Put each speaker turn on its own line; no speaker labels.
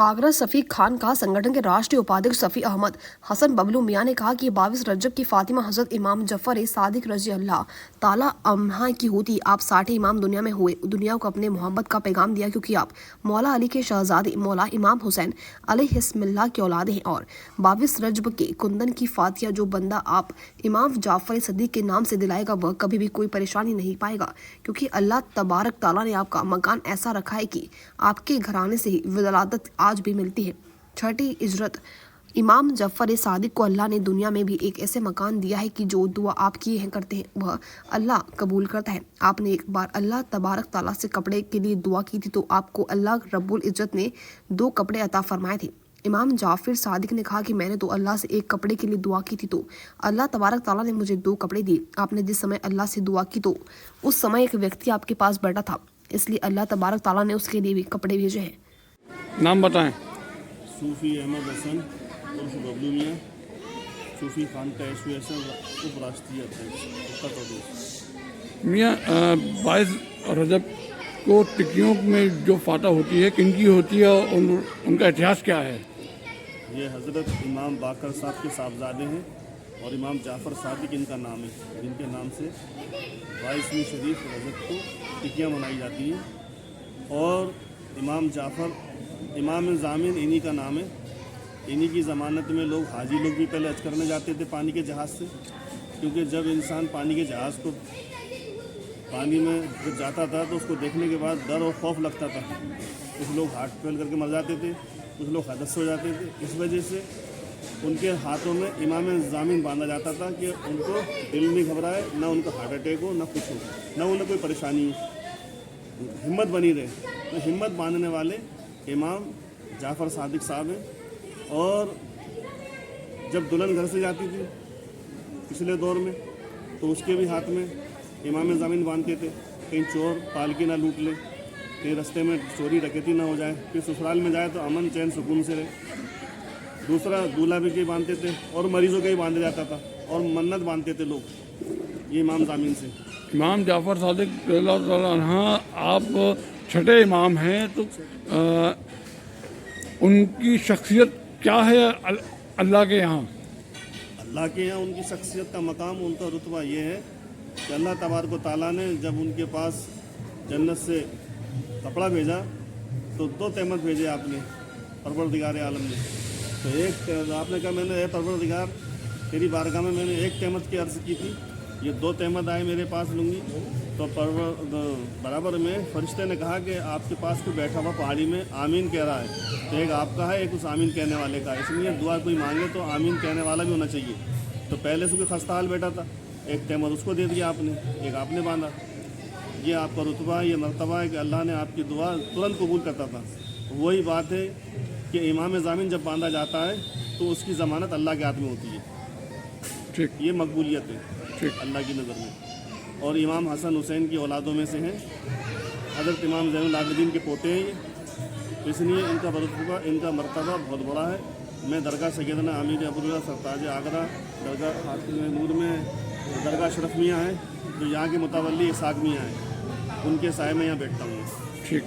आगरा सफ़ी खान का संगठन के राष्ट्रीय उपाध्यक्ष सफ़ी अहमद हसन बबलू मियां ने कहा कि 22 रजब की फातिमा हजरत इमाम जफ़र सादिक रज़ी अल्लाह ताला अन्हा की होती आप 60 इमाम दुनिया में हुए, दुनिया को अपने मोहब्बत का पैगाम दिया, क्योंकि आप मौला अली के शहजादे मौला इमाम हुसैन अलैहिस्सलाम की औलाद हैं। और 22 रजब के कुंदन की फातिया जो बंदा आप इमाम जाफ़र सदीक के नाम से दिलाएगा वह कभी भी कोई परेशानी नहीं पाएगा, क्योंकि अल्लाह तबारक ताला ने आपका मकान ऐसा रखा है कि आपके घराने से ही विलादत आज भी मिलती है। छठी इजरत इमाम जफ़र सादिक को अल्लाह ने दुनिया में भी एक ऐसे मकान दिया है कि जो दुआ आप किए करते हैं वह अल्लाह कबूल करता है। आपने एक बार अल्लाह तबारक ताला से कपड़े के लिए दुआ की थी तो आपको अल्लाह रब्बुल इज़्ज़त ने 2 कपड़े अता फरमाए थे। इमाम जाफ़र सादिक ने कहा कि मैंने तो अल्लाह से एक कपड़े के लिए दुआ की थी तो अल्लाह तबारक ताला ने मुझे 2 कपड़े दिए। आपने जिस समय अल्लाह से दुआ की तो उस समय एक व्यक्ति आपके पास बैठा था, इसलिए अल्लाह तबारक ताला ने उसके लिए भी कपड़े भेजे हैं।
नाम बताएं।
सूफ़ी अहमद हसन उर्फ बबलू मियाँ, सूफ़ी खान का एसोसिएशन उप राष्ट्रीय अध्यक्ष उत्तर प्रदेश।
मियाँ 22 रजब को टिक्कियों में जो फाटा होती है किनकी होती है और उनका इतिहास क्या है?
ये हज़रत इमाम बाकर साहब के साहबजादे हैं और इमाम जाफ़र सादिक इनका नाम है, जिनके नाम से 22वीं शरीफ रजब को टिक्कियाँ मनाई जाती हैं। और इमाम जाफ़र इमाम ज़ामिन इन्हीं का नाम है। इन्हीं की ज़मानत में लोग हाजी लोग भी पहले हज करने जाते थे पानी के जहाज़ से, क्योंकि जब इंसान पानी के जहाज़ को पानी में जब जाता था तो उसको देखने के बाद डर और खौफ लगता था। कुछ लोग हार्ट फेल करके मर जाते थे, कुछ लोग हदस हो जाते थे। इस वजह से उनके हाथों में इमाम ज़ामिन बांधा जाता था कि उनको दिल नहीं घबराए, ना उनको हार्ट अटैक हो, ना कुछ हो, ना उन्हें कोई परेशानी हो, हिम्मत बनी रहे। तो हिम्मत बांधने वाले इमाम जाफ़र सादिक साहब हैं। और जब दुल्हन घर से जाती थी पिछले दौर में तो उसके भी हाथ में इमाम ज़ामिन बांधते थे, कहीं चोर पालकी ना लूट ले, कहीं रास्ते में चोरी डकैती ना हो जाए, फिर ससुराल में जाए तो अमन चैन सुकून से रहे। दूसरा दूल्हा भी के बांधते थे और मरीज़ों के ही बांधा जाता था और मन्नत बांधते थे लोग ये इमाम ज़ामिन से।
इमाम जाफ़र सादिक रज़ियल्लाहु अन्हु आप छठे इमाम हैं, तो उनकी शख्सियत क्या है अल्लाह के यहाँ?
अल्लाह के यहाँ उनकी शख्सियत का मकाम, उनका रुतबा ये है कि अल्लाह तबारक व तआला ने जब उनके पास जन्नत से कपड़ा भेजा तो 2 तहमत भेजे आपने, परवरदिगार आलम ने। तो एक आपने कहा मैंने परवरदिगार तेरी बारगाह में मैंने 1 तहमत की अर्ज़ की थी, ये 2 तहमत आए मेरे पास लूँगी। तो बराबर में फरिश्ते ने कहा कि आपके पास कोई बैठा हुआ पहाड़ी में आमीन कह रहा है, तो एक आपका है, एक उस आमीन कहने वाले का, इसलिए दुआ कोई मांगे तो आमीन कहने वाला भी होना चाहिए। तो पहले से कोई खस्ता हाल बैठा था, 1 तहमत उसको दे दिया आपने, एक आपने बांधा। ये आपका रुतबा, ये मर्तबा है कि अल्लाह ने आपकी दुआ तुरंत कबूल करता था। वही बात है कि इमाम ज़ामिन जब बांधा जाता है तो उसकी ज़मानत अल्लाह के हाथ में होती है।
ठीक,
ये मकबूलियत है
ठीक।
अल्लाह की नज़र में। और इमाम हसन हुसैन की औलादों में से हैं, हज़रत इमाम ज़ैनुल आबिदीन के पोते हैं ये, इसलिए इनका रुतबा, इनका मर्तबा बहुत बड़ा है। मैं दरगाह सैयदना आमिर अबूल्ला सरताज आगरा दरगाह हातिम नूर में दरगाह अशरफ मियाँ हैं जो यहाँ के मुतवल्ली इसाक मियाँ हैं, उनके साए में यहाँ बैठता हूँ।
ठीक।